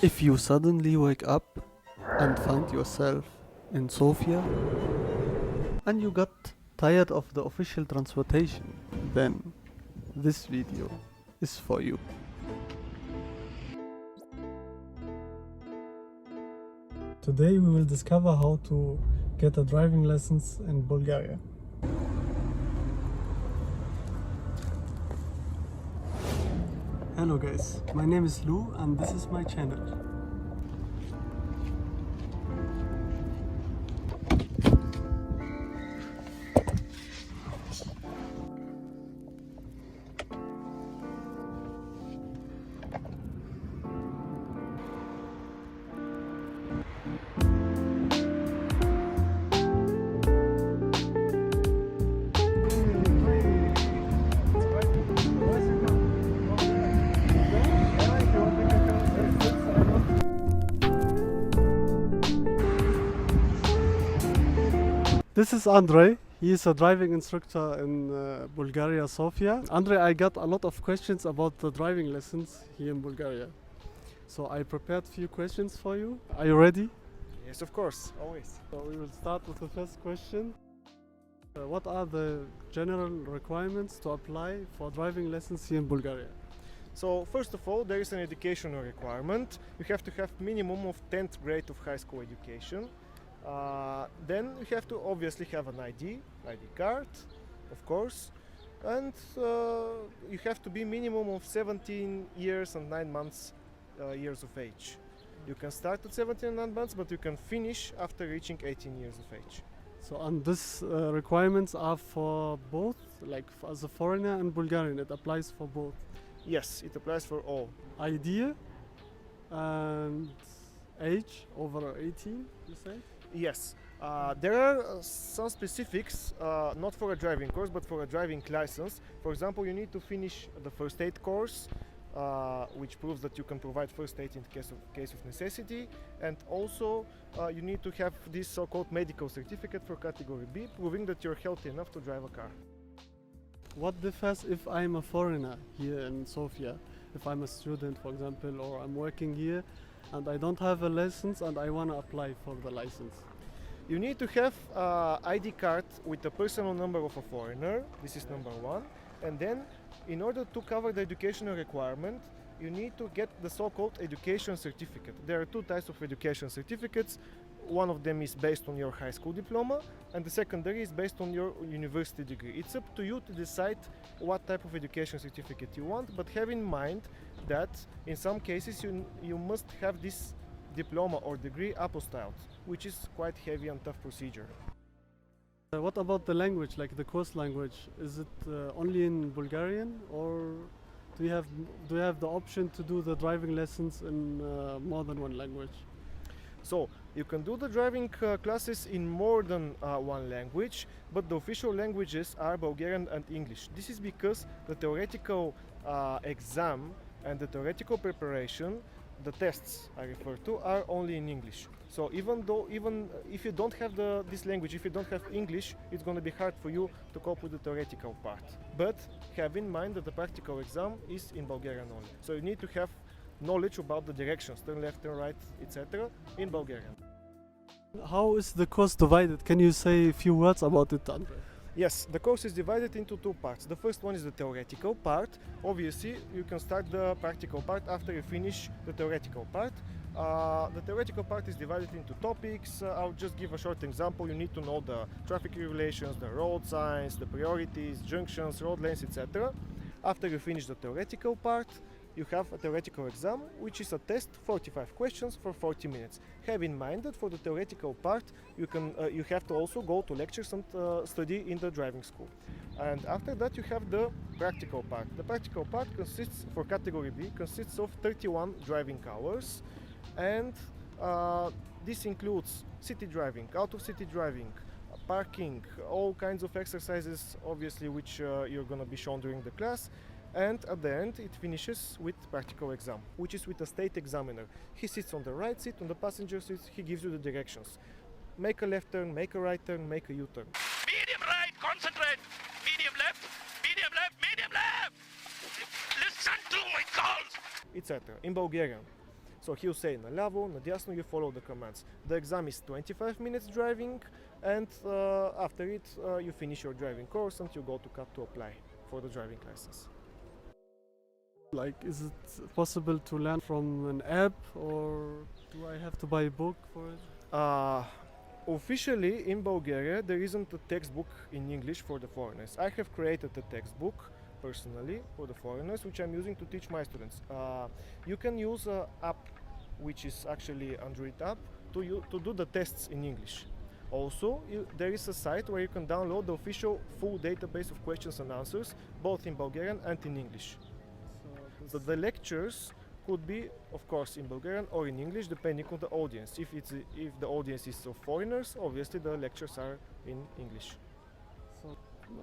If you suddenly wake up and find yourself in Sofia and you got tired of the official transportation, then this video is for you. Today we will discover how to get a driving license in Bulgaria. Hello guys, my name is Lou and this is my channel. This is Andrei. He is a driving instructor in Bulgaria, Sofia. Andrei, I got a lot of questions about the driving lessons here in Bulgaria. So I prepared few questions for you. Are you ready? Yes, of course, always. So we will start with the first question. What are the general requirements to apply for driving lessons here in Bulgaria? So first of all, there is an educational requirement. You have to have minimum of 10th grade of high school education. Then you have to obviously have an ID card, of course, and you have to be minimum of 17 years and 9 months years of age. You can start at 17 and 9 months, but you can finish after reaching 18 years of age. So and these requirements are for both, like as a foreigner and Bulgarian, it applies for both. Yes, it applies for all. ID and age over 18, you say? Yes, there are some specifics, not for a driving course, but for a driving license. For example, you need to finish the first aid course, which proves that you can provide first aid in case of necessity, and also you need to have this so-called medical certificate for category B, proving that you're healthy enough to drive a car. What differs if I'm a foreigner here in Sofia? If I'm a student, for example, or I'm working here and I don't have a license and I want to apply for the license. You need to have ID card with the personal number of a foreigner. This is number one. And then, in order to cover the educational requirement, you need to get the so-called education certificate. There are two types of education certificates. One of them is based on your high school diploma, and the secondary is based on your university degree. It's up to you to decide what type of education certificate you want, but have in mind that in some cases you must have this diploma or degree apostilled, which is quite heavy and tough procedure. What about the language, like the course language? Is it only in Bulgarian, or do you have the option to do the driving lessons in more than one language? So you can do the driving classes in more than one language, but the official languages are Bulgarian and English. This is because the theoretical exam and the theoretical preparation, the tests I refer to, are only in English. So even if you don't have this language, if you don't have English, it's going to be hard for you to cope with the theoretical part. But have in mind that the practical exam is in Bulgarian only. So you need to have knowledge about the directions, turn left, turn right, etc. in Bulgarian. How is the course divided? Can you say a few words about it, Andrei? Yes, the course is divided into two parts. The first one is the theoretical part. Obviously, you can start the practical part after you finish the theoretical part. The theoretical part is divided into topics. I'll just give a short example. You need to know the traffic regulations, the road signs, the priorities, junctions, road lanes, etc. After you finish the theoretical part, you have a theoretical exam, which is a test, 45 questions for 40 minutes. Have in mind that for the theoretical part, you have to also go to lectures and study in the driving school. And after that, you have the practical part. The practical part consists, for category B, consists of 31 driving hours, and this includes city driving, out of city driving, parking, all kinds of exercises, obviously, which you're going to be shown during the class. And at the end it finishes with practical exam, which is with a state examiner. He sits on the right seat, on the passenger seat, he gives you the directions. Make a left turn, make a right turn, make a U-turn. Medium right, concentrate. Medium left, medium left, medium left. Listen to my calls. Etc. in Bulgarian. So he'll say nalevo, nadiasno, you follow the commands. The exam is 25 minutes driving, and after it you finish your driving course and you go to CAT to apply for the driving license. Like, is it possible to learn from an app, or do I have to buy a book for it? Officially in Bulgaria there isn't a textbook in English for the foreigners. I have created a textbook personally for the foreigners, which I'm using to teach my students. You can use an app which is actually Android app to do the tests in English. Also, there is a site where you can download the official full database of questions and answers, both in Bulgarian and in English. So the lectures could be, of course, in Bulgarian or in English, depending on the audience. If the audience is of foreigners, obviously the lectures are in English. So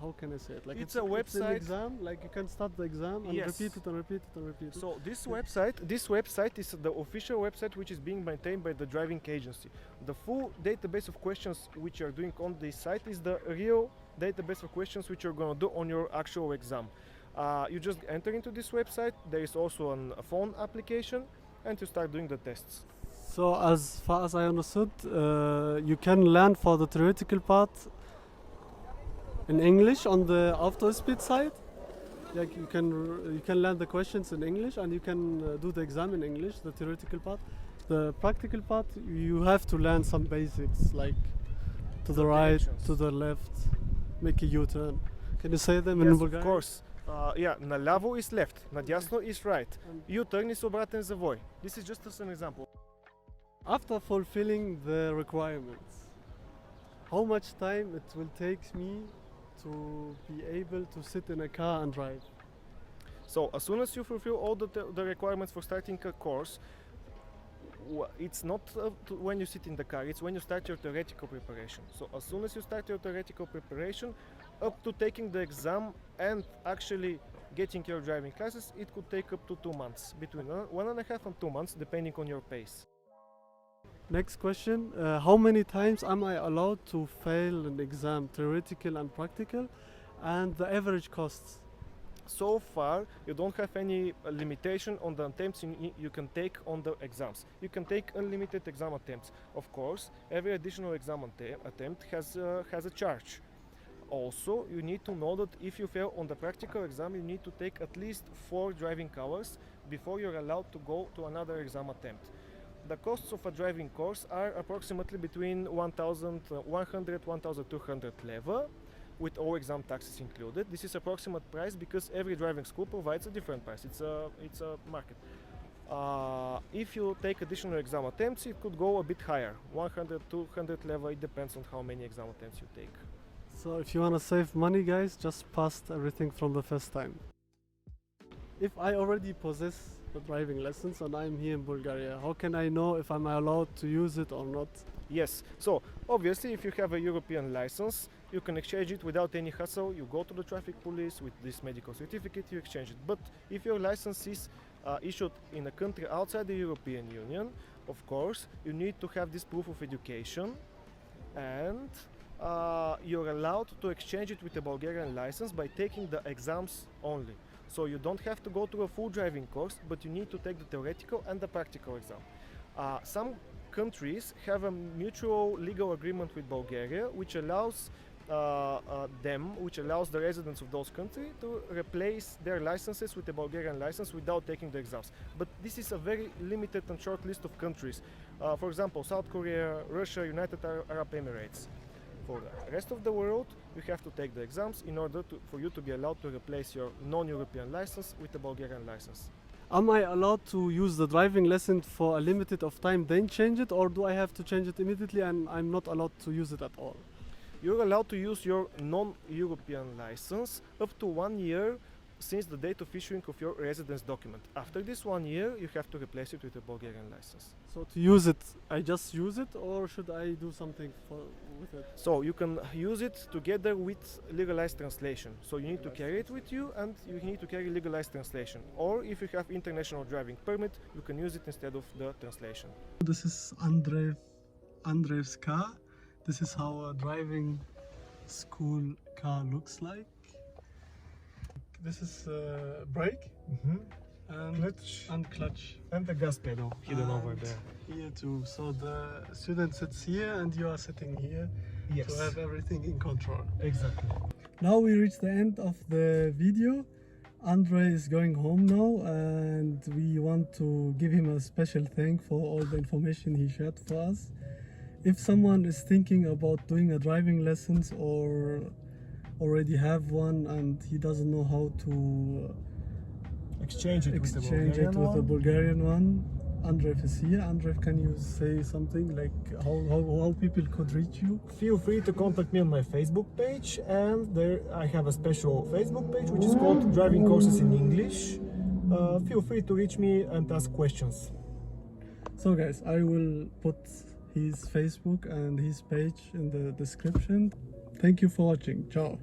how can I say it? Like, it's a It's website. an exam. Like, you can start the exam and Yes. repeat it and repeat it and repeat it. So this website is the official website which is being maintained by the driving agency. The full database of questions which you are doing on this site is the real database of questions which you're going to do on your actual exam. You just enter into this website. There is also a phone application, and you start doing the tests. So as far as I understood, you can learn for the theoretical part in English on the AutoSpeed site. Like, you can learn the questions in English, and you can do the exam in English, the theoretical part. The practical part, you have to learn some basics, like to the right, Directions. to the left, make a U-turn. Can you say them in Yes, of Bulgarian? course. Наляво is left, надясно is right. And U-turn is обратен завой. This is just as an example. after fulfilling the requirements, how much time it will take me to be able to sit in a car and drive? So as soon as you fulfill all the requirements for starting a course, it's not when you sit in the car, it's when you start your theoretical preparation. So as soon as you start your theoretical preparation, up to taking the exam and actually getting your driving classes, it could take up to 2 months, between 1.5 and 2 months, depending on your pace. Next question, how many times am I allowed to fail an exam, theoretical and practical, and the average costs? So far, you don't have any limitation on the attempts you can take on the exams. You can take unlimited exam attempts. Of course, every additional exam attempt has a charge. Also, you need to know that if you fail on the practical exam, you need to take at least 4 driving hours before you're allowed to go to another exam attempt. The costs of a driving course are approximately between 1,100-1,200 leva, with all exam taxes included. This is approximate price because every driving school provides a different price. It's a market. If you take additional exam attempts, it could go a bit higher, 100-200 leva. It depends on how many exam attempts you take. So if you want to save money, guys, just pass everything from the first time. If I already possess the driving lessons and I'm here in Bulgaria, how can I know if I'm allowed to use it or not? Yes, so obviously if you have a European license, you can exchange it without any hassle. You go to the traffic police with this medical certificate, you exchange it. But if your license is issued in a country outside the European Union, of course, you need to have this proof of education, and you're allowed to exchange it with a Bulgarian license by taking the exams only. So you don't have to go to a full driving course, but you need to take the theoretical and the practical exam. Some countries have a mutual legal agreement with Bulgaria, which allows the residents of those countries to replace their licenses with a Bulgarian license without taking the exams. But this is a very limited and short list of countries. For example, South Korea, Russia, United Arab Emirates. For the rest of the world, you have to take the exams in order for you to be allowed to replace your non-European license with a Bulgarian license. Am I allowed to use the driving lesson for a limited of time, then change it, or do I have to change it immediately and I'm not allowed to use it at all? You're allowed to use your non-European license up to 1 year since the date of issuing of your residence document. After this 1 year, you have to replace it with a Bulgarian license. So to use it, I just use it, or should I do something with it? So you can use it together with legalized translation. So you need to carry it with you, and you need to carry legalized translation. Or if you have international driving permit, you can use it instead of the translation. This is Andrev's car. This is how a driving school car looks like. This is brake, and Clutch. and clutch. And the gas pedal hidden over And there. Here too. So the student sits here and you are sitting here Yes, to have everything in control. exactly. Now we reached the end of the video. Andre is going home now and we want to give him a special thank for all the information he shared for us. If someone is thinking about doing a driving lessons or already have one and he doesn't know how to Exchange it exchange it with the Bulgarian one, Andrev is here. Andrev, can you say something like how people could reach you? Feel free to contact me on my Facebook page, and there I have a special Facebook page which is called Driving Courses in English. Feel free to reach me and ask questions. So guys, I will put his Facebook and his page in the description. Thank you for watching. Ciao.